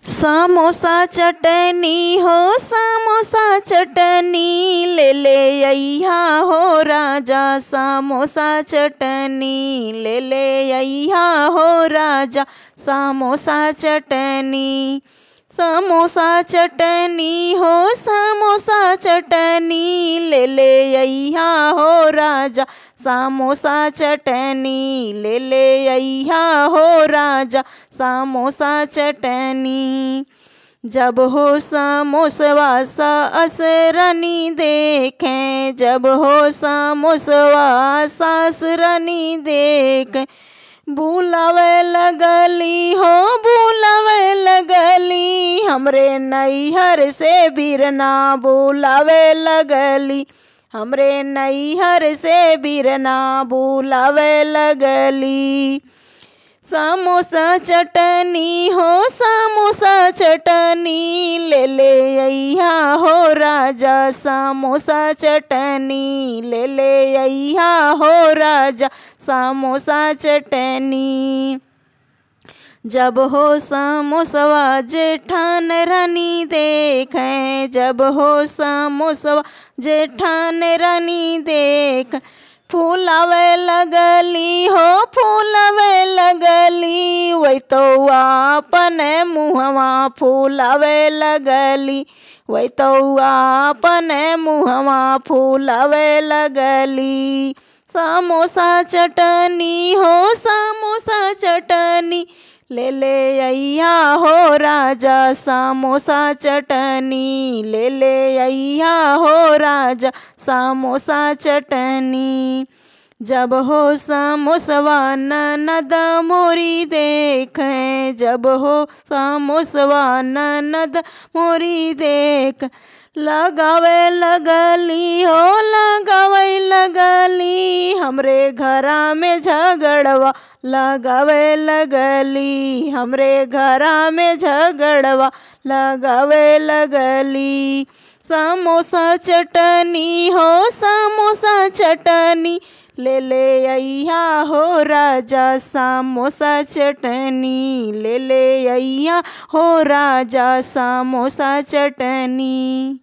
समोसा चटनी हो समोसा चटनी ले अइहा हो राजा समोसा चटनी ले अइहा हो राजा समोसा चटनी। समोसा चटनी हो समोसा चटनी ले अइहा हो राजा समोसा चटनी ले अइहा हो राजा समोसा चटनी। जब हो समोसवा सासरनी देखें जब हो समोसवा सासरनी देखें बुलावे लगली हो बुलावे लगली हमरे नैहर से बिरना बुलावे लगली हमरे नैहर से बिरना बुलावे लगली। समोसा चटनी हो समोसा चटनी ले अइहा हो राजा समोसा चटनी ले अइहा हो राजा समोसा चटनी। जब हो समोसवा जेठान रानी देखें जब हो समोसवा जेठान रानी देख फूलावे लगली हो फूलावे लगली वही तो आपन मुहवा फूलावे लगली वही तो आपन मुहवा फूलावे लगली। समोसा चटनी हो समोसा चटनी ले अइहा हो राजा समोसा चटनी ले अइहा हो राजा समोसा चटनी। जब हो समोसवा ननद मोरी देखें जब हो समोसवा ननद मोरी देख लगावे लगली हो लगावे लगली हमरे घरा में झगड़वा लगावे लगली हमरे घरा में झगड़वा लगावे लगली। समोसा चटनी हो समोसा चटनी ले अइहा हो राजा समोसा चटनी ले अइहा हो राजा समोसा चटनी।